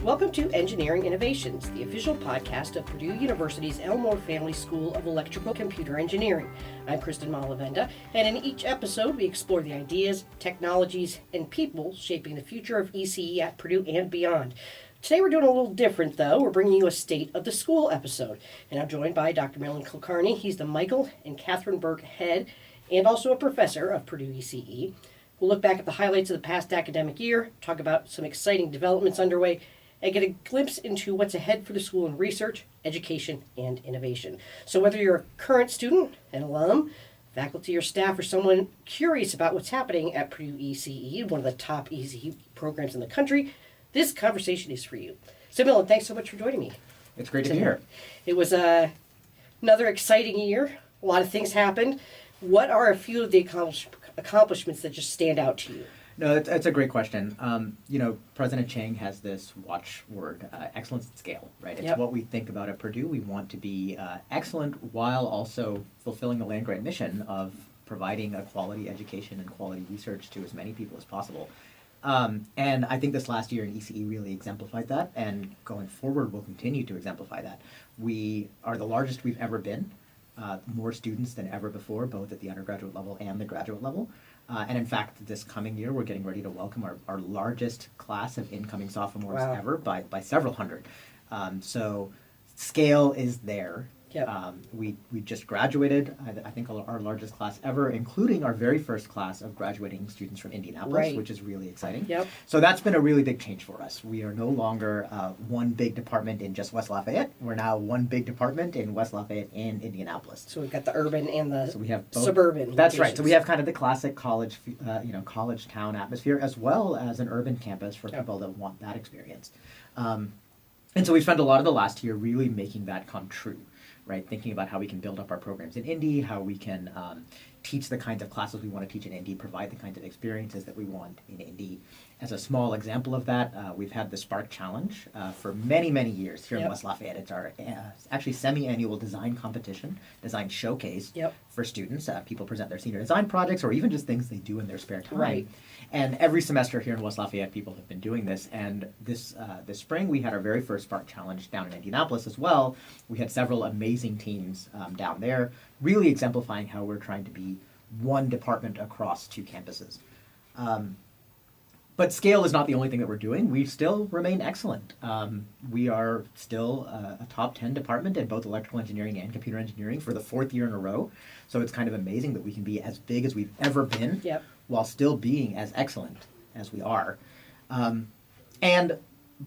Welcome to Engineering Innovations, the official podcast of Purdue University's Elmore Family School of Electrical Computer Engineering. I'm Kristin Malavenda, and in each episode we explore the ideas, technologies, and people shaping the future of ECE at Purdue and beyond. Today we're doing a little different, though. We're bringing you a State of the School episode, and I'm joined by Dr. Milind Kulkarni. He's the Michael and Catherine Burke Head and also a professor of Purdue ECE. We'll look back at the highlights of the past academic year, talk about some exciting developments underway, and get a glimpse into what's ahead for the school in research, education, and innovation. So whether you're a current student, an alum, faculty or staff, or someone curious about what's happening at Purdue ECE, one of the top ECE programs in the country, this conversation is for you. So Milind, thanks so much for joining me. It's great to be here. It was another exciting year. A lot of things happened. What are a few of the accomplishments that just stand out to you? No, that's a great question. President Chang has this watchword, excellence at scale, right? It's what we think about at Purdue. We want to be excellent while also fulfilling the land-grant mission of providing a quality education and quality research to as many people as possible. And I think this last year in ECE really exemplified that, and going forward we'll continue to exemplify that. We are the largest we've ever been, more students than ever before, both at the undergraduate level and the graduate level. And in fact, this coming year, we're getting ready to welcome our largest class of incoming sophomores ever by several hundred. So scale is there. Yep. We just graduated, I think our largest class ever, including our very first class of graduating students from Indianapolis, which is really exciting. Yep. So that's been a really big change for us. We are no longer one big department in just West Lafayette. We're now one big department in West Lafayette and Indianapolis. So we've got the urban and the we have both, suburban. That's locations. right. So we have kind of the classic college, college town atmosphere, as well as an urban campus for people that want that experience. And so we spent a lot of the last year really making that come true. Right, thinking about how we can build up our programs in Indy, how we can teach the kinds of classes we want to teach in Indy, provide the kinds of experiences that we want in Indy. As a small example of that, we've had the Spark Challenge for many, many years here in West Lafayette. It's our actually semi-annual design competition, design showcase for students. People present their senior design projects or even just things they do in their spare time. Right. And every semester here in West Lafayette, people have been doing this. And this spring, we had our very first Spark Challenge down in Indianapolis as well. We had several amazing teams down there, really exemplifying how we're trying to be one department across two campuses. But scale is not the only thing that we're doing. We still remain excellent. We are still a top 10 department in both electrical engineering and computer engineering for the fourth year in a row. So it's kind of amazing that we can be as big as we've ever been while still being as excellent as we are. And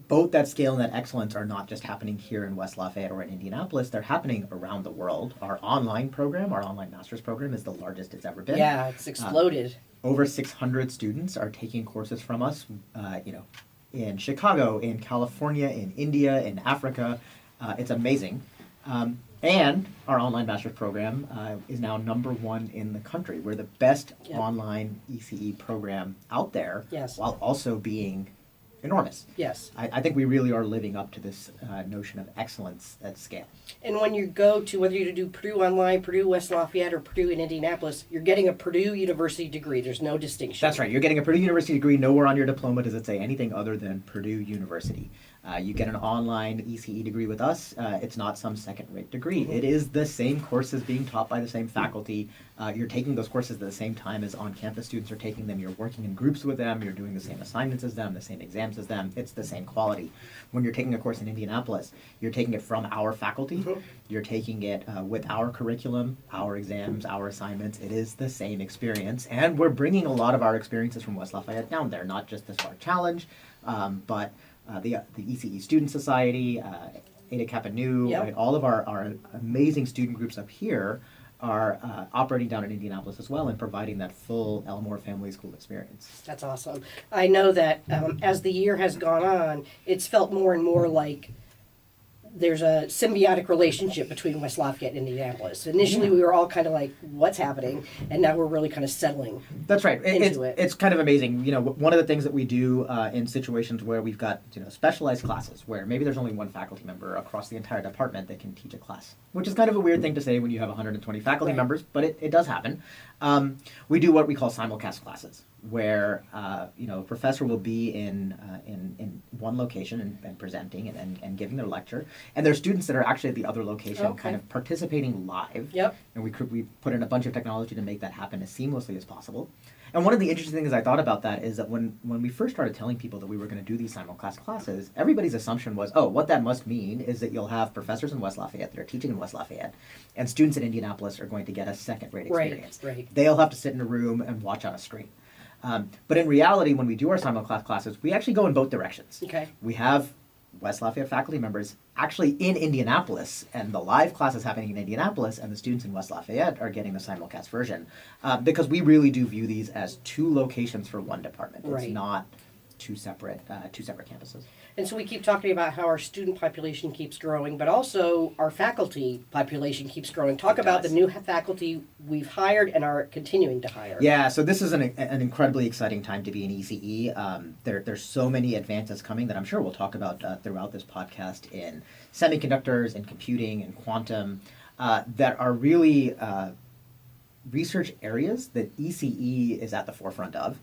both that scale and that excellence are not just happening here in West Lafayette or in Indianapolis. They're happening around the world. Our online program, our online master's program, is the largest it's ever been. Yeah, it's exploded. Over 600 students are taking courses from us, in Chicago, in California, in India, in Africa. It's amazing. And our online master's program is now #1 in the country. We're the best online ECE program out there, while also being enormous. Yes. I think we really are living up to this notion of excellence at scale. And when you go to, whether you do Purdue Online, Purdue West Lafayette, or Purdue in Indianapolis, you're getting a Purdue University degree. There's no distinction. That's right. You're getting a Purdue University degree. Nowhere on your diploma does it say anything other than Purdue University. You get an online ECE degree with us. It's not some second-rate degree. It is the same courses being taught by the same faculty. You're taking those courses at the same time as on-campus students are taking them. You're working in groups with them. You're doing the same assignments as them, the same exams as them. It's the same quality. When you're taking a course in Indianapolis, you're taking it from our faculty. You're taking it with our curriculum, our exams, our assignments. It is the same experience. And we're bringing a lot of our experiences from West Lafayette down there, not just the Spark Challenge, but the ECE Student Society, Eta Kappa Nu, right? All of our amazing student groups up here are operating down in Indianapolis as well and providing that full Elmore Family School experience. That's awesome. I know that as the year has gone on, it's felt more and more like there's a symbiotic relationship between West Lafayette and Indianapolis. Initially, we were all kind of like, what's happening? And now we're really kind of settling. That's right. Into it. It's kind of amazing. One of the things that we do in situations where we've got specialized classes, where maybe there's only one faculty member across the entire department that can teach a class, which is kind of a weird thing to say when you have 120 faculty members, but it does happen. We do what we call simulcast classes, where a professor will be in one location and presenting and giving their lecture, and there are students that are actually at the other location, kind of participating live. Yep. And we put in a bunch of technology to make that happen as seamlessly as possible. And one of the interesting things I thought about that is that when we first started telling people that we were going to do these simulcast classes, everybody's assumption was, what that must mean is that you'll have professors in West Lafayette that are teaching in West Lafayette, and students in Indianapolis are going to get a second-rate experience. Right. They'll have to sit in a room and watch on a screen. But in reality, when we do our simulcast classes, we actually go in both directions. Okay. We have West Lafayette faculty members actually in Indianapolis, and the live class is happening in Indianapolis, and the students in West Lafayette are getting the simulcast version, because we really do view these as two locations for one department. Right. It's not two separate campuses. And so we keep talking about how our student population keeps growing, but also our faculty population keeps growing. Talk about the new faculty we've hired and are continuing to hire. Yeah, so this is an incredibly exciting time to be in ECE. There's so many advances coming that I'm sure we'll talk about throughout this podcast in semiconductors and computing and quantum that are really research areas that ECE is at the forefront of.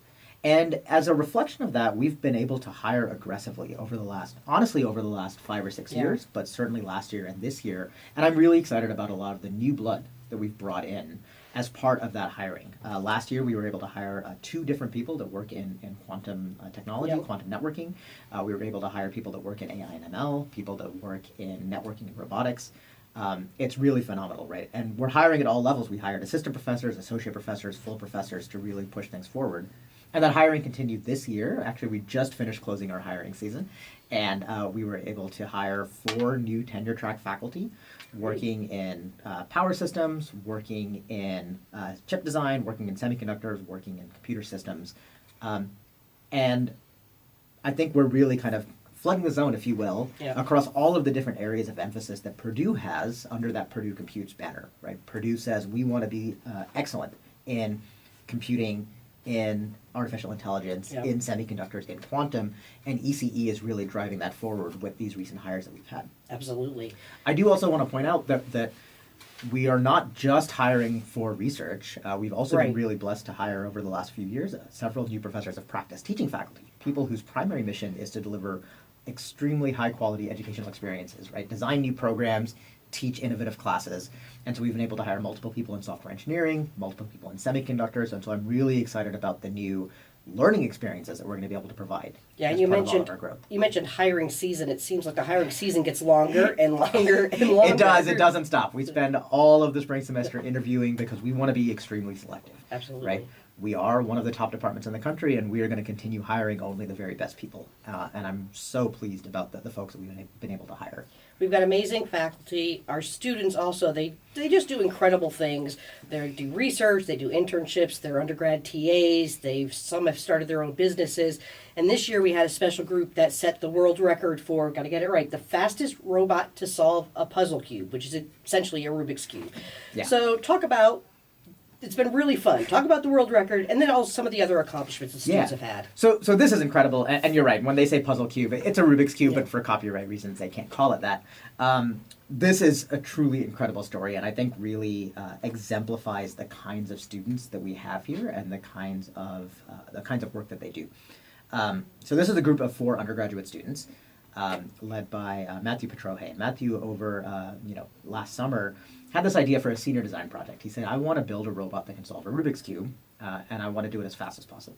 And as a reflection of that, we've been able to hire aggressively over the last 5 or 6 years, but certainly last year and this year. And I'm really excited about a lot of the new blood that we've brought in as part of that hiring. Last year, we were able to hire 2 different people that work in quantum technology, quantum networking. We were able to hire people that work in AI and ML, people that work in networking and robotics. It's really phenomenal, right? And we're hiring at all levels. We hired assistant professors, associate professors, full professors to really push things forward. And that hiring continued this year. Actually, we just finished closing our hiring season, and we were able to hire 4 new tenure-track faculty working in power systems, working in chip design, working in semiconductors, working in computer systems. And I think we're really kind of flooding the zone, if you will, across all of the different areas of emphasis that Purdue has under that Purdue Computes banner, right? Purdue says we want to be excellent in computing, in artificial intelligence, in semiconductors, in quantum, and ECE is really driving that forward with these recent hires that we've had. Absolutely. I do also want to point out that we are not just hiring for research. We've also been really blessed to hire over the last few years several new professors of practice teaching faculty, people whose primary mission is to deliver extremely high-quality educational experiences, right? Design new programs, teach innovative classes. And so we've been able to hire multiple people in software engineering, multiple people in semiconductors, and so I'm really excited about the new learning experiences that we're going to be able to provide. Yeah, and you mentioned hiring season. It seems like the hiring season gets longer and longer and longer. It does. It doesn't stop. We spend all of the spring semester interviewing because we want to be extremely selective. Absolutely. Right? We are one of the top departments in the country, and we are going to continue hiring only the very best people. And I'm so pleased about the folks that we've been able to hire. We've got amazing faculty. Our students also, they just do incredible things. They do research, they do internships, they're undergrad TAs, some have started their own businesses. And this year we had a special group that set the world record for, got to get it right, the fastest robot to solve a puzzle cube, which is essentially a Rubik's Cube. Yeah. So talk about, it's been really fun. Talk about the world record and then also some of the other accomplishments the students have had. So this is incredible, and you're right. When they say puzzle cube, it's a Rubik's Cube, but for copyright reasons, they can't call it that. This is a truly incredible story, and I think really exemplifies the kinds of students that we have here and the kinds of work that they do. So this is a group of 4 undergraduate students, led by Matthew Petrohe. Matthew, over last summer, had this idea for a senior design project. He said, I want to build a robot that can solve a Rubik's Cube, and I want to do it as fast as possible.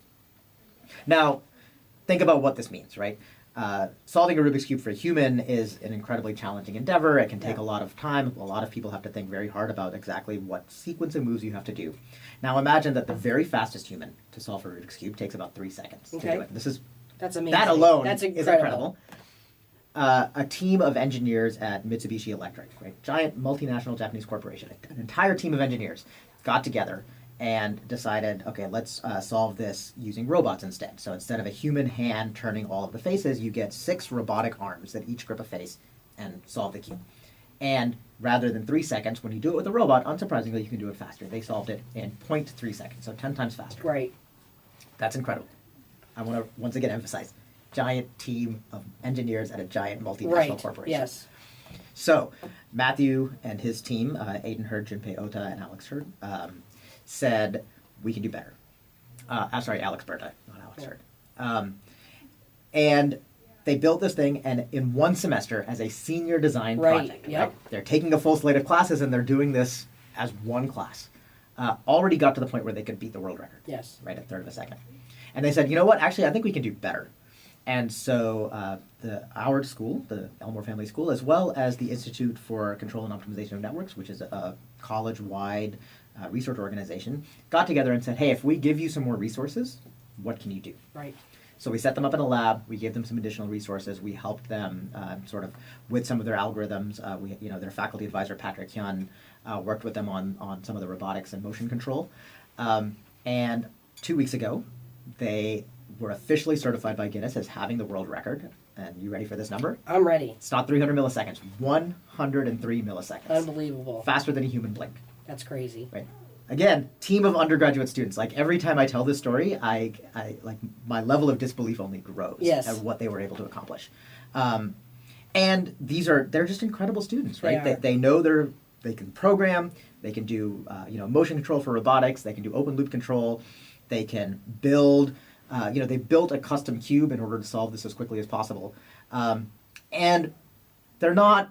Now, think about what this means, right? Solving a Rubik's Cube for a human is an incredibly challenging endeavor. It can take a lot of time. A lot of people have to think very hard about exactly what sequence of moves you have to do. Now, imagine that the very fastest human to solve a Rubik's Cube takes about 3 seconds to do it. That's amazing. That alone is incredible. A team of engineers at Mitsubishi Electric, right? Giant multinational Japanese corporation, an entire team of engineers got together and decided, okay, let's solve this using robots instead. So instead of a human hand turning all of the faces, you get 6 robotic arms that each grip a face and solve the cube. And rather than 3 seconds, when you do it with a robot, unsurprisingly, you can do it faster. They solved it in 0.3 seconds, so 10 times faster. Right. That's incredible. I want to once again emphasize, giant team of engineers at a giant multinational corporation. Yes. So Matthew and his team, Aiden Hurd, Junpei Ota, and Alex Hurd, said, we can do better. Alex Berta, not Alex Hurd. And they built this thing, and in one semester, as a senior design project, right? They're taking a full slate of classes, and they're doing this as one class. Already got to the point where they could beat the world record. Yes. Right, a third of a second. And they said, you know what, actually, I think we can do better. And so the Howard School, the Elmore Family School, as well as the Institute for Control and Optimization of Networks, which is a college-wide research organization, got together and said, hey, if we give you some more resources, what can you do? Right. So we set them up in a lab. We gave them some additional resources. We helped them sort of with some of their algorithms. Their faculty advisor, Patrick Hyun, worked with them on some of the robotics and motion control. And 2 weeks ago, they were officially certified by Guinness as having the world record. And you ready for this number? I'm ready. It's not 300 milliseconds, 103 milliseconds. Unbelievable. Faster than a human blink. That's crazy. Right. Again, team of undergraduate students. Like every time I tell this story, I like my level of disbelief only grows at what they were able to accomplish. And they're just incredible students, right? They know they can program, they can do motion control for robotics, they can do open loop control, they can build. They built a custom cube in order to solve this as quickly as possible, and they're not,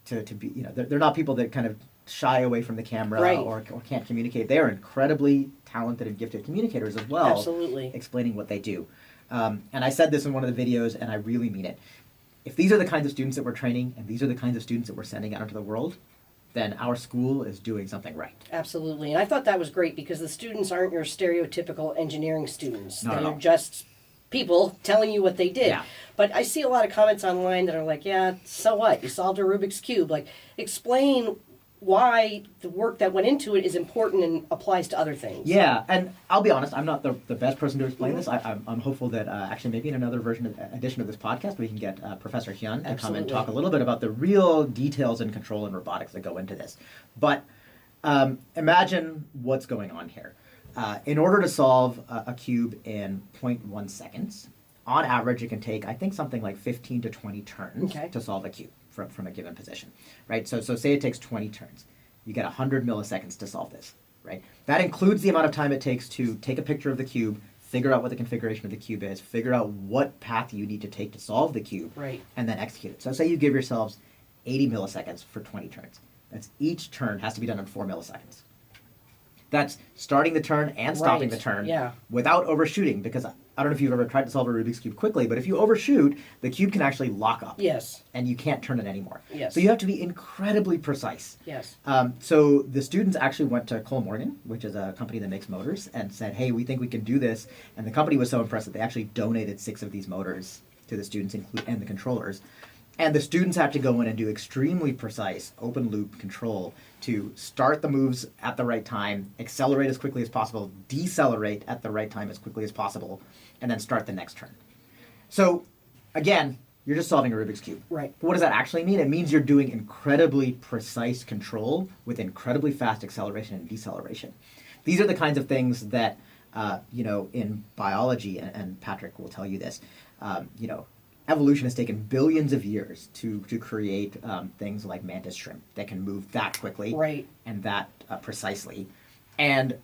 they're not people that kind of shy away from the camera or can't communicate. They are incredibly talented and gifted communicators as well. Absolutely. Explaining what they do. And I said this in one of the videos, and I really mean it. If these are the kinds of students that we're training, and these are the kinds of students that we're sending out into the world, then our school is doing something right. Absolutely. And I thought that was great because the students aren't your stereotypical engineering students. They're just people telling you what they did. Yeah. But I see a lot of comments online that are like, yeah, so what? You solved a Rubik's Cube. Like, explain why the work that went into it is important and applies to other things. Yeah, and I'll be honest, I'm not the best person to explain this. I'm hopeful that actually maybe in another edition of this podcast we can get Professor Hyun to come and talk a little bit about the real details and control and robotics that go into this. But imagine what's going on here. In order to solve a cube in 0.1 seconds, on average it can take, I think, something like 15 to 20 turns to solve a cube from a given position, right? So say it takes 20 turns. You get 100 milliseconds to solve this, right? That includes the amount of time it takes to take a picture of the cube, figure out what the configuration of the cube is, figure out what path you need to take to solve the cube, and then execute it. So say you give yourselves 80 milliseconds for 20 turns. That's each turn has to be done in 4 milliseconds. That's starting the turn and stopping the turn without overshooting, because I don't know if you've ever tried to solve a Rubik's Cube quickly, but if you overshoot, the cube can actually lock up. Yes. And you can't turn it anymore. Yes. So you have to be incredibly precise. Yes. So the students actually went to Cole Morgan, which is a company that makes motors, and said, hey, we think we can do this. And the company was so impressed that they actually donated 6 of these motors to the students and the controllers. And the students have to go in and do extremely precise open loop control to start the moves at the right time, accelerate as quickly as possible, decelerate at the right time as quickly as possible, and then start the next turn. So, again, you're just solving a Rubik's Cube. Right. But what does that actually mean? It means you're doing incredibly precise control with incredibly fast acceleration and deceleration. These are the kinds of things that, in biology, and Patrick will tell you this, evolution has taken billions of years to create things like mantis shrimp that can move that quickly and that precisely. And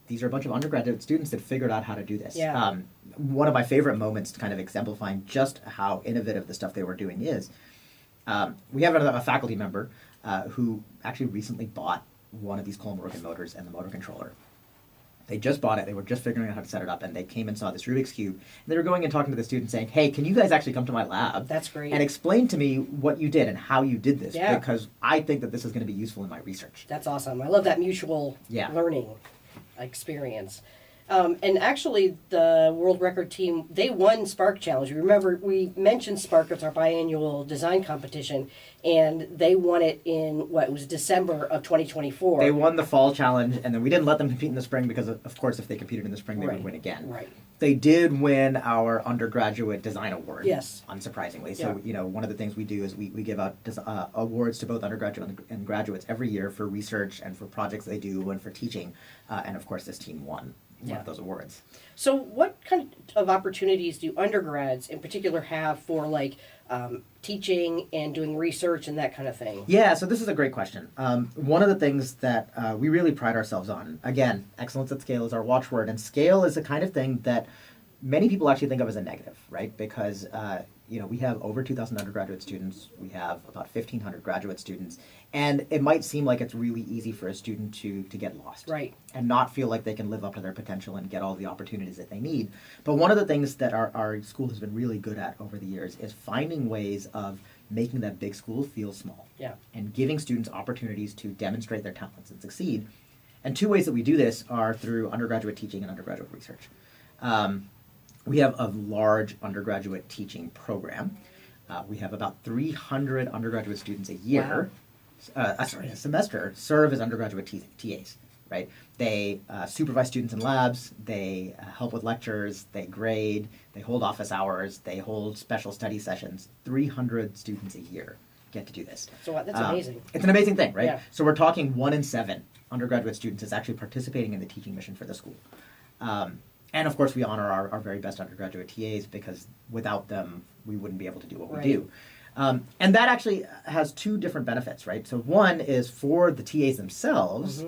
these are a bunch of undergraduate students that figured out how to do this. Yeah. One of my favorite moments to kind of exemplifying just how innovative the stuff they were doing is, we have a faculty member who actually recently bought one of these Cole Morgan motors and the motor controller. They just bought it. They were just figuring out how to set it up, and they came and saw this Rubik's Cube. And they were going and talking to the students saying, hey, can you guys actually come to my lab? That's great. And explain to me what you did and how you did this, because I think that this is going to be useful in my research. That's awesome. I love that mutual learning experience. And actually, the world record team, they won Spark Challenge. Remember, we mentioned Spark, it's our biannual design competition, and they won it in, what, it was December of 2024. They won the fall challenge, and then we didn't let them compete in the spring because, of course, if they competed in the spring, they Right. would win again. Right. They did win our undergraduate design award. Yes. Unsurprisingly. Yeah. So, one of the things we do is we give out awards to both undergraduate and graduates every year for research and for projects they do and for teaching. And of course, this team won one of those awards. So what kind of opportunities do undergrads in particular have for like teaching and doing research and that kind of thing? Yeah, so this is a great question. One of the things that we really pride ourselves on, again, excellence at scale is our watchword, and scale is the kind of thing that many people actually think of as a negative, right? Because we have over 2,000 undergraduate students, we have about 1,500 graduate students, and it might seem like it's really easy for a student to get lost. Right. And not feel like they can live up to their potential and get all the opportunities that they need. But one of the things that our school has been really good at over the years is finding ways of making that big school feel small. Yeah. And giving students opportunities to demonstrate their talents and succeed. And two ways that we do this are through undergraduate teaching and undergraduate research. We have a large undergraduate teaching program. We have about 300 undergraduate students a year, a semester, serve as undergraduate TAs, right? They supervise students in labs, they help with lectures, they grade, they hold office hours, they hold special study sessions. 300 students a year get to do this. So that's amazing. It's an amazing thing, right? Yeah. So we're talking 1 in 7 undergraduate students is actually participating in the teaching mission for the school. And of course, we honor our very best undergraduate TAs because without them, we wouldn't be able to do what we do. And that actually has two different benefits, right? So one is for the TAs themselves,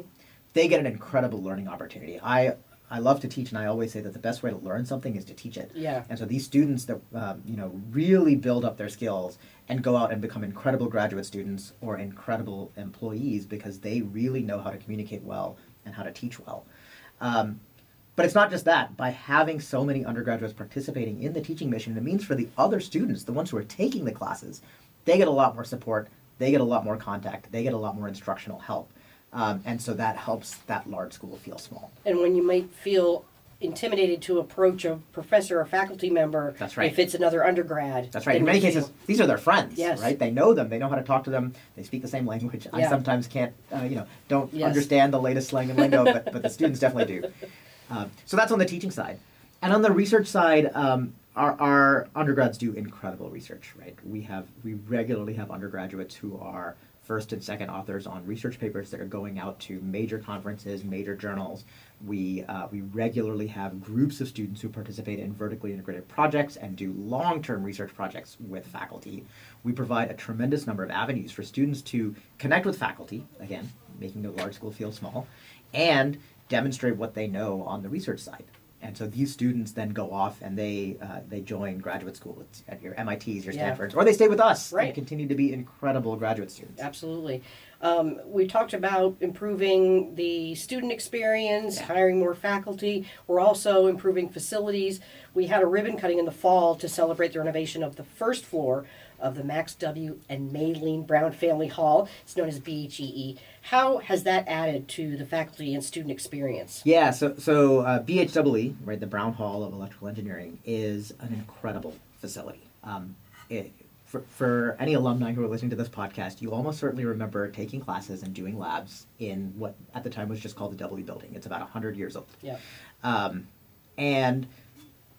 they get an incredible learning opportunity. I love to teach, and I always say that the best way to learn something is to teach it. Yeah. And so these students that really build up their skills and go out and become incredible graduate students or incredible employees because they really know how to communicate well and how to teach well. But it's not just that. By having so many undergraduates participating in the teaching mission, it means for the other students, the ones who are taking the classes, they get a lot more support, they get a lot more contact, they get a lot more instructional help. And so that helps that large school feel small. And when you might feel intimidated to approach a professor or faculty member, that's right. If it's another undergrad. That's right. In many cases, these are their friends, yes. right? They know them. They know how to talk to them. They speak the same language. Yeah. I sometimes can't, don't Yes. understand the latest slang and lingo, but the students definitely do. So that's on the teaching side. And on the research side, our undergrads do incredible research, right? We regularly have undergraduates who are first and second authors on research papers that are going out to major conferences, major journals. We regularly have groups of students who participate in vertically integrated projects and do long-term research projects with faculty. We provide a tremendous number of avenues for students to connect with faculty, again, making the large school feel small, and demonstrate what they know on the research side. And so these students then go off and they join graduate school at your MITs, your Stanfords, or they stay with us and continue to be incredible graduate students. Absolutely. We talked about improving the student experience, hiring more faculty. We're also improving facilities. We had a ribbon cutting in the fall to celebrate the renovation of the first floor of the Max W. and Milind Brown Family Hall. It's known as BHEE. How has that added to the faculty and student experience? Yeah, so BHEE, right, the Brown Hall of Electrical Engineering, is an incredible facility. For any alumni who are listening to this podcast, you almost certainly remember taking classes and doing labs in what at the time was just called the W building. It's about 100 years old. Yeah. And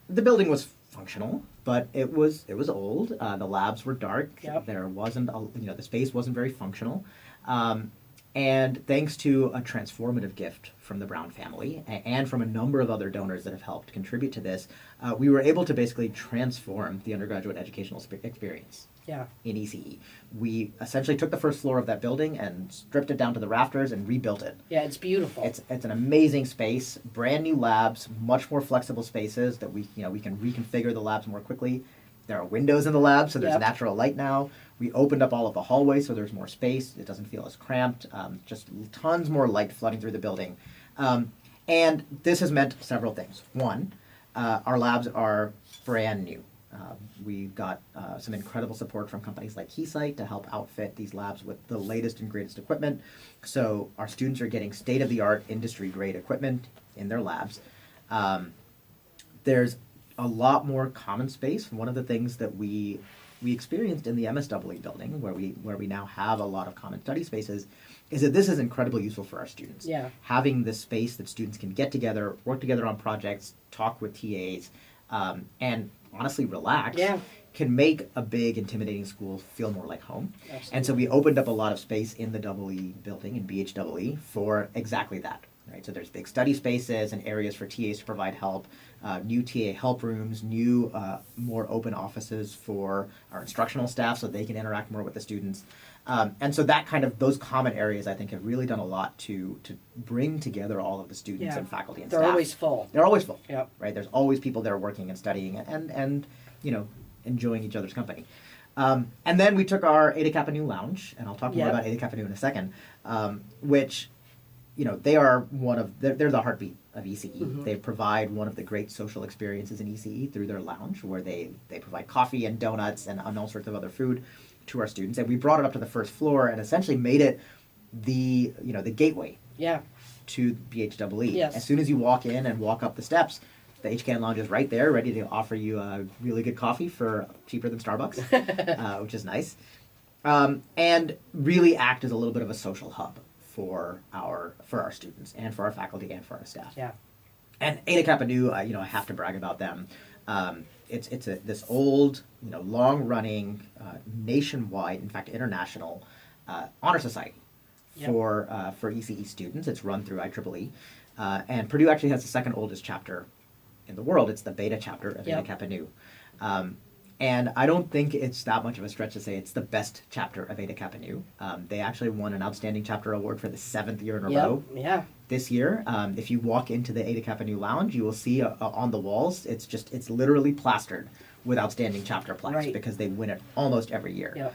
the building was functional, but it was old. The labs were dark. Yep. There wasn't, the space wasn't very functional. And thanks to a transformative gift from the Brown family and from a number of other donors that have helped contribute to this, we were able to basically transform the undergraduate educational experience in ECE. We essentially took the first floor of that building and stripped it down to the rafters and rebuilt it. Yeah, it's beautiful. It's an amazing space, brand new labs, much more flexible spaces that we can reconfigure the labs more quickly. There are windows in the lab, so there's natural light now. We opened up all of the hallways, so there's more space. It doesn't feel as cramped. Just tons more light flooding through the building. And this has meant several things. One, our labs are brand new. We've got some incredible support from companies like Keysight to help outfit these labs with the latest and greatest equipment. So our students are getting state-of-the-art, industry-grade equipment in their labs. There's a lot more common space. One of the things that we experienced in the MSEE building, where we now have a lot of common study spaces, is that this is incredibly useful for our students. Yeah. Having this space that students can get together, work together on projects, talk with TAs, and honestly relax, can make a big, intimidating school feel more like home. Absolutely. And so we opened up a lot of space in the EE building, in BHEE, for exactly that. Right? So there's big study spaces and areas for TAs to provide help, new TA help rooms, new, more open offices for our instructional staff so they can interact more with the students. And so that those common areas, I think, have really done a lot to bring together all of the students and faculty and staff. They're always full. They're always full. Yep. Right? There's always people there working and studying and enjoying each other's company. And then we took our Eta Kappa Nu Lounge, and I'll talk more about Eta Kappa Nu in a second, which, they are they're the heartbeat of ECE. Mm-hmm. They provide one of the great social experiences in ECE through their lounge, where they provide coffee and donuts and all sorts of other food to our students. And we brought it up to the first floor and essentially made it the gateway to BHEE. Yes. As soon as you walk in and walk up the steps, the HCAN Lounge is right there, ready to offer you a really good coffee for cheaper than Starbucks, which is nice. And really act as a little bit of a social hub for our students and for our faculty and for our staff. Yeah. And Eta Kappa Nu, I have to brag about them. It's this old, long-running, nationwide, in fact, international honor society for ECE students. It's run through IEEE. And Purdue actually has the second oldest chapter in the world. It's the beta chapter of Eta Kappa Nu. And I don't think it's that much of a stretch to say it's the best chapter of Eta Kappa Nu. They actually won an Outstanding Chapter Award for the 7th year in a row this year. If you walk into the Eta Kappa Nu Lounge, you will see on the walls, it's literally plastered with Outstanding Chapter plaques because they win it almost every year. Yep.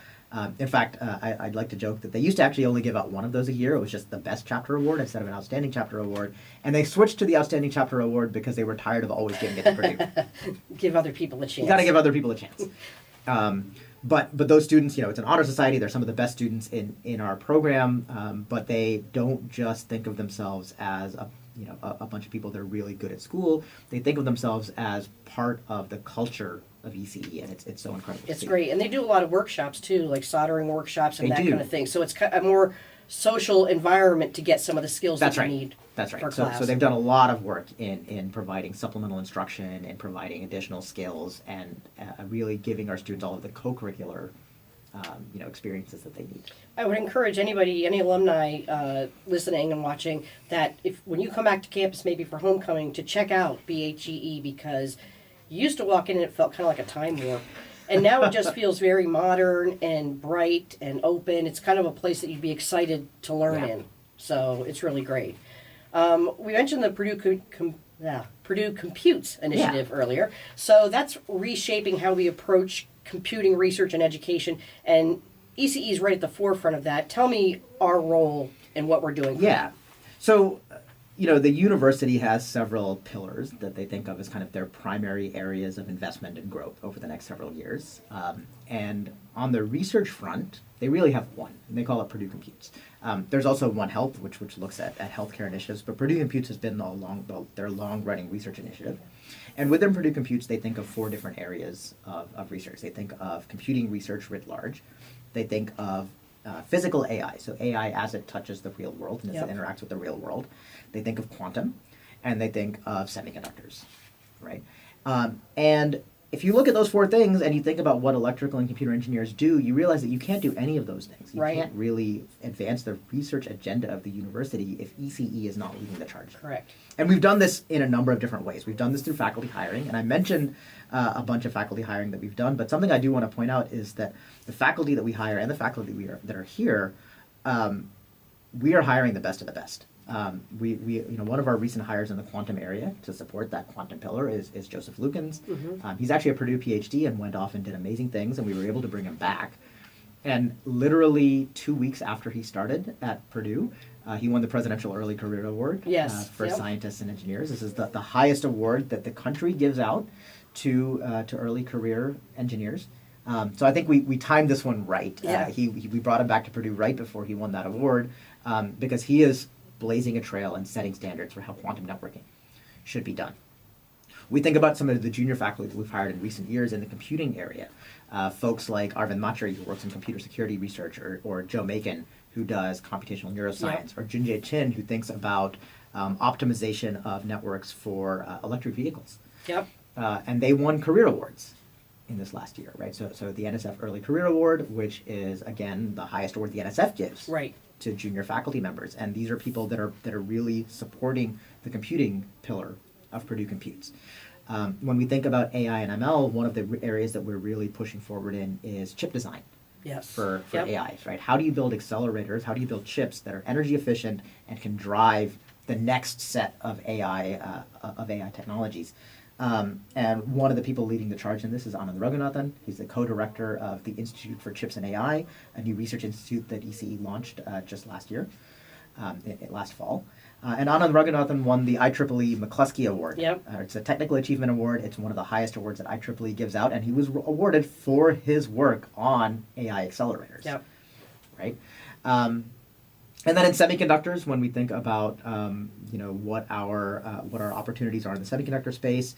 In fact, I'd like to joke that they used to actually only give out one of those a year. It was just the Best Chapter Award instead of an Outstanding Chapter Award. And they switched to the Outstanding Chapter Award because they were tired of always giving it to Purdue. Give other people a chance. You got to give other people a chance. But those students, it's an honor society. They're some of the best students in our program, but they don't just think of themselves as a bunch of people that are really good at school. They think of themselves as part of the culture of ECE, and it's so incredible. It's great, and they do a lot of workshops too, like soldering workshops and that kind of thing. So it's a more social environment to get some of the skills that you need. That's right. For So class. they've done a lot of work in providing supplemental instruction and providing additional skills and really giving our students all of the co-curricular experiences that they need. I would encourage anybody, any alumni listening and watching, that when you come back to campus, maybe for homecoming, to check out BHEE, because you used to walk in and it felt kind of like a time warp. And now it just feels very modern and bright and open. It's kind of a place that you'd be excited to learn in. So it's really great. We mentioned the Purdue Computes initiative earlier. So that's reshaping how we approach computing research and education. And ECE is right at the forefront of that. Tell me our role and what we're doing. So, the university has several pillars that they think of as kind of their primary areas of investment and growth over the next several years. And on the research front, they really have one, and they call it Purdue Computes. There's also One Health, which looks at healthcare initiatives, but Purdue Computes has been their long-running research initiative. And within Purdue Computes, they think of 4 different areas of research. They think of computing research writ large. They think of physical AI, so AI as it touches the real world and as it interacts with the real world. They think of quantum, and they think of semiconductors, right? And if you look at those 4 things and you think about what electrical and computer engineers do, you realize that you can't do any of those things. You can't really advance the research agenda of the university if ECE is not leading the charge. Correct. And we've done this in a number of different ways. We've done this through faculty hiring, and I mentioned a bunch of faculty hiring that we've done, but something I do want to point out is that the faculty that we hire and the faculty that are here, we are hiring the best of the best. One of our recent hires in the quantum area to support that quantum pillar is Joseph Lukens. Mm-hmm. He's actually a Purdue PhD and went off and did amazing things, and we were able to bring him back. And literally 2 weeks after he started at Purdue, he won the Presidential Early Career Award for scientists and engineers. This is the highest award that the country gives out to early career engineers. So I think we timed this one right. We brought him back to Purdue right before he won that award because he is blazing a trail and setting standards for how quantum networking should be done. We think about some of the junior faculty that we've hired in recent years in the computing area. Folks like Arvind Machari, who works in computer security research, or Joe Macon, who does computational neuroscience, or Junjae Chin, who thinks about optimization of networks for electric vehicles. Yep. And they won career awards in this last year, right? So the NSF Early Career Award, which is, again, the highest award the NSF gives to junior faculty members. And these are people that are really supporting the computing pillar of Purdue Computes. When we think about AI and ML, one of the areas that we're really pushing forward in is chip design. Yes. For AIs, right? How do you build accelerators? How do you build chips that are energy efficient and can drive the next set of AI technologies? And one of the people leading the charge in this is Anand Raghunathan. He's the co-director of the Institute for Chips and AI, a new research institute that ECE launched just last year, last fall. And Anand Raghunathan won the IEEE McCluskey Award. Yep. It's a technical achievement award. It's one of the highest awards that IEEE gives out, and he was awarded for his work on AI accelerators. Yep. Right. And then in semiconductors, when we think about what our opportunities are in the semiconductor space,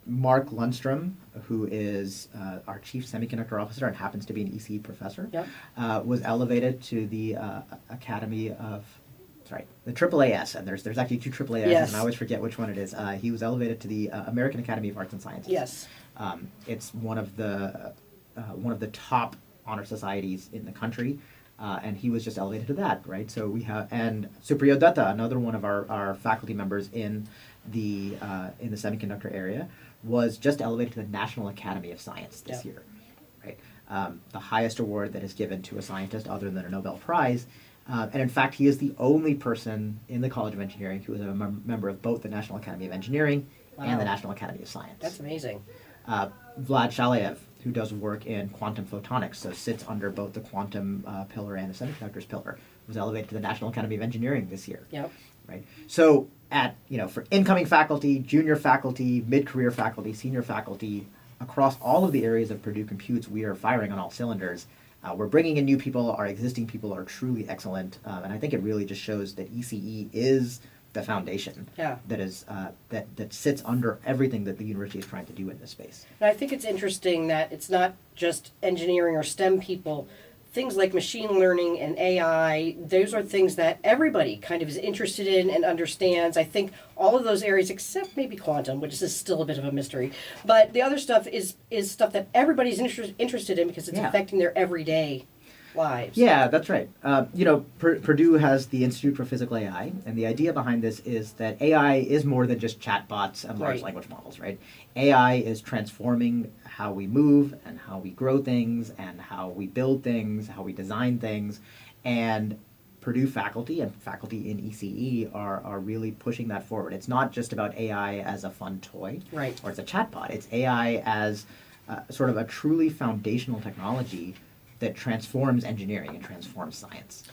Mark Lundstrom, who is our chief semiconductor officer and happens to be an ECE professor, was elevated to the Academy of, the AAAS, and there's actually two AAAS, and I always forget which one it is. He was elevated to the American Academy of Arts and Sciences. Yes. It's one of the top honor societies in the country, and he was just elevated to that, right? So we have, and Supriyo Dutta, another one of our faculty members in the semiconductor area, was just elevated to the National Academy of Science this year, right? The highest award that is given to a scientist other than a Nobel Prize. And in fact, he is the only person in the College of Engineering who is a member of both the National Academy of Engineering and the National Academy of Science. That's amazing. Vlad Shalayev, who does work in quantum photonics, so sits under both the quantum pillar and the semiconductors pillar, was elevated to the National Academy of Engineering this year. Yep. Right. So for incoming faculty, junior faculty, mid-career faculty, senior faculty, across all of the areas of Purdue Computes, we are firing on all cylinders. We're bringing in new people. Our existing people are truly excellent, and I think it really just shows that ECE is the foundation that is that sits under everything that the university is trying to do in this space. And I think it's interesting that it's not just engineering or STEM people. Things like machine learning and AI, those are things that everybody kind of is interested in and understands. I think all of those areas, except maybe quantum, which is still a bit of a mystery. But the other stuff is stuff that everybody's interested in because it's affecting their everyday lives. Yeah, that's right. Purdue has the Institute for Physical AI, and the idea behind this is that AI is more than just chatbots and large language models, right? AI is transforming how we move and how we grow things and how we build things, how we design things, and Purdue faculty and faculty in ECE are really pushing that forward. It's not just about AI as a fun toy, or it's a chatbot. It's AI as sort of a truly foundational technology that transforms engineering and transforms science.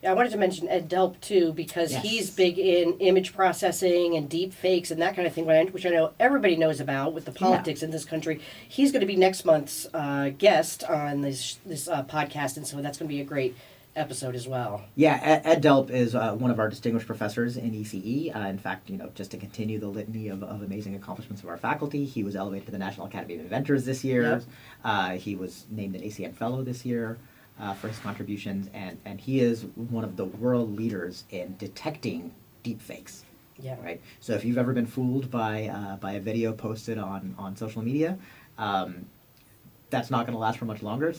Yeah, I wanted to mention Ed Delp, too, because he's big in image processing and deep fakes and that kind of thing, which I know everybody knows about with the politics in this country. He's going to be next month's guest on this podcast, and so that's going to be a great episode as well. Yeah, Ed Delp is one of our distinguished professors in ECE. In fact, just to continue the litany of amazing accomplishments of our faculty, he was elevated to the National Academy of Inventors this year. He was named an ACN Fellow this year for his contributions, and he is one of the world leaders in detecting deep fakes. Yeah. Right. So if you've ever been fooled by a video posted on social media, that's not going to last for much longer.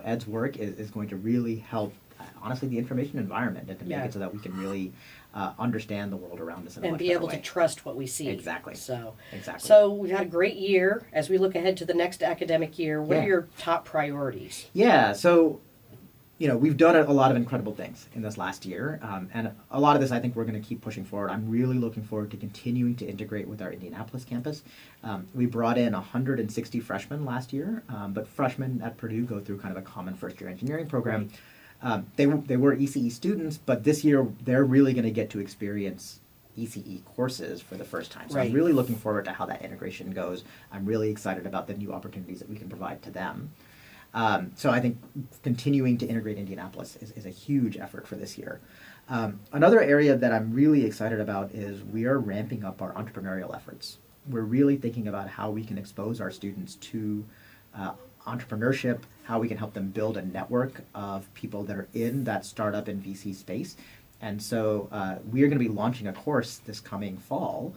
Ed's work is going to really help. Honestly, the information environment and to make it so that we can really understand the world around us in a much better way. And be able to trust what we see. Exactly. So we've had a great year. As we look ahead to the next academic year, what are your top priorities? Yeah, so we've done a lot of incredible things in this last year, and a lot of this I think we're going to keep pushing forward. I'm really looking forward to continuing to integrate with our Indianapolis campus. We brought in 160 freshmen last year, but freshmen at Purdue go through kind of a common first-year engineering program. They were ECE students, but this year they're really going to get to experience ECE courses for the first time. So I'm really looking forward to how that integration goes. I'm really excited about the new opportunities that we can provide to them. So I think continuing to integrate Indianapolis is a huge effort for this year. Another area that I'm really excited about is we are ramping up our entrepreneurial efforts. We're really thinking about how we can expose our students to entrepreneurship, how we can help them build a network of people that are in that startup and VC space. And so we are going to be launching a course this coming fall,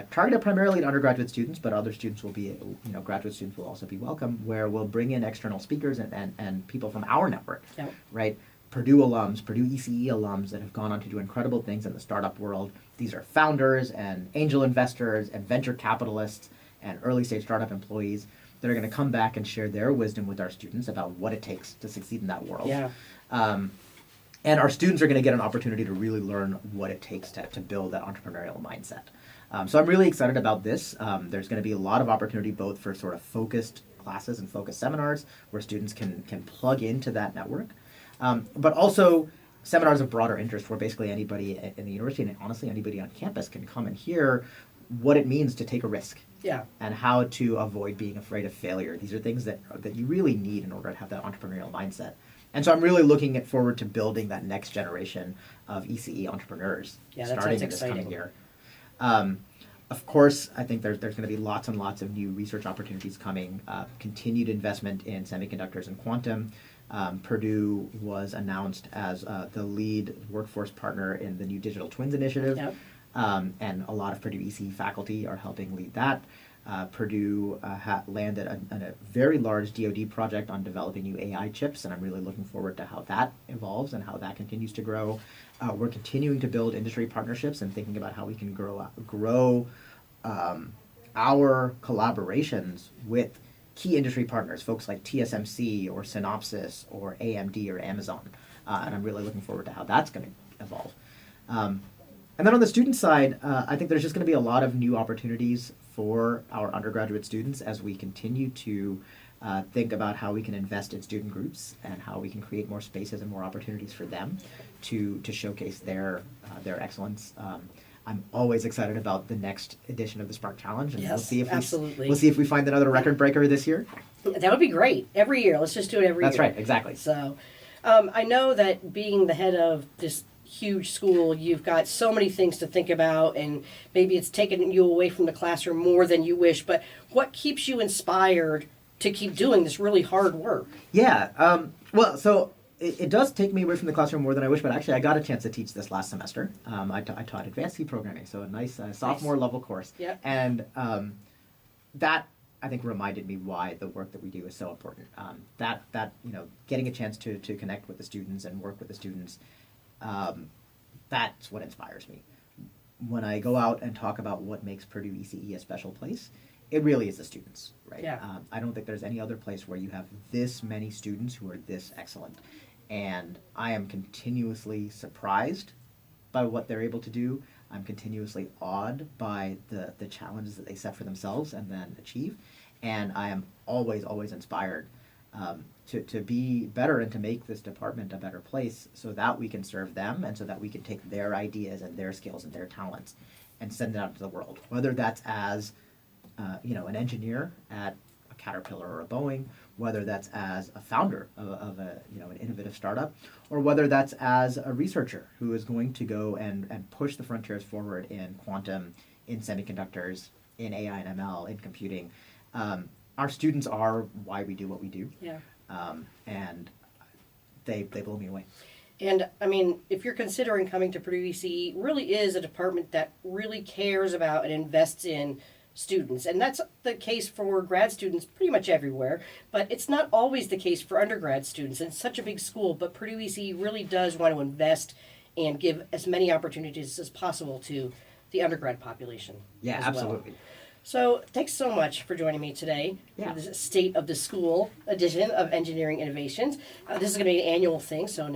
targeted primarily at undergraduate students, but other students will be, graduate students will also be welcome, where we'll bring in external speakers and people from our network, right? Purdue alums, Purdue ECE alums that have gone on to do incredible things in the startup world. These are founders and angel investors and venture capitalists and early stage startup employees that are going to come back and share their wisdom with our students about what it takes to succeed in that world. Yeah. And our students are going to get an opportunity to really learn what it takes to build that entrepreneurial mindset. So I'm really excited about this. There's going to be a lot of opportunity both for sort of focused classes and focused seminars where students can plug into that network, but also seminars of broader interest where basically anybody in the university and honestly anybody on campus can come and hear what it means to take a risk. Yeah. And how to avoid being afraid of failure. These are things that you really need in order to have that entrepreneurial mindset. And so I'm really looking forward to building that next generation of ECE entrepreneurs starting in this coming year. Of course, I think there's going to be lots and lots of new research opportunities coming, continued investment in semiconductors and quantum. Purdue was announced as the lead workforce partner in the new Digital Twins Initiative. Yep. And a lot of Purdue ECE faculty are helping lead that. Purdue landed a very large DoD project on developing new AI chips, and I'm really looking forward to how that evolves and how that continues to grow. We're continuing to build industry partnerships and thinking about how we can grow our collaborations with key industry partners, folks like TSMC or Synopsys or AMD or Amazon. And I'm really looking forward to how that's going to evolve. And then on the student side, I think there's just going to be a lot of new opportunities for our undergraduate students as we continue to think about how we can invest in student groups and how we can create more spaces and more opportunities for them to showcase their excellence. I'm always excited about the next edition of the Spark Challenge, and Yes, we'll see if absolutely. we'll see if we find another record breaker this year. That would be great. Every year. Let's just do it every year. That's right, exactly. So I know that being the head of this huge school, you've got so many things to think about, and maybe it's taken you away from the classroom more than you wish, but what keeps you inspired to keep doing this really hard work? Yeah, well, so it does take me away from the classroom more than I wish, but actually I got a chance to teach this last semester. I taught advanced C programming, so a nice sophomore level course. Yep. And that, I think, reminded me why the work that we do is so important. Getting a chance to connect with the students and work with the students, that's what inspires me. When I go out and talk about what makes Purdue ECE a special place, it really is the students, right? Yeah. I don't think there's any other place where you have this many students who are this excellent. And I am continuously surprised by what they're able to do. I'm continuously awed by the challenges that they set for themselves and then achieve. And I am always, always inspired to be better and to make this department a better place so that we can serve them and so that we can take their ideas and their skills and their talents and send it out to the world. Whether that's as an engineer at a Caterpillar or a Boeing, whether that's as a founder of an innovative startup, or whether that's as a researcher who is going to go and push the frontiers forward in quantum, in semiconductors, in AI and ML, in computing. Our students are why we do what we do. Yeah. And they blow me away. And I mean, if you're considering coming to Purdue ECE, it really is a department that really cares about and invests in students. And that's the case for grad students pretty much everywhere, but it's not always the case for undergrad students. And it's such a big school, but Purdue ECE really does want to invest and give as many opportunities as possible to the undergrad population. Yeah, as absolutely. Well. So thanks so much for joining me today for the State of the School edition of Engineering Innovations. This is going to be an annual thing, so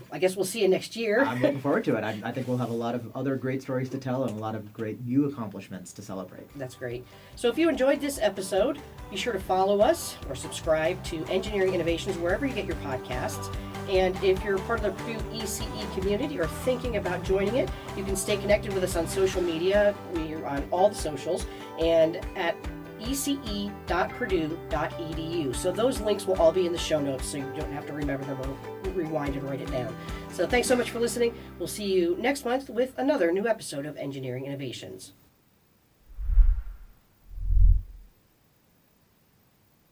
I guess we'll see you next year. I'm looking forward to it. I think we'll have a lot of other great stories to tell and a lot of great new accomplishments to celebrate. That's great. So if you enjoyed this episode, be sure to follow us or subscribe to Engineering Innovations wherever you get your podcasts. And if you're part of the Purdue ECE community or thinking about joining it, you can stay connected with us on social media. We are on all the socials and at ece.purdue.edu. So those links will all be in the show notes, so you don't have to remember them or rewind and write it down. So thanks so much for listening. We'll see you next month with another new episode of Engineering Innovations.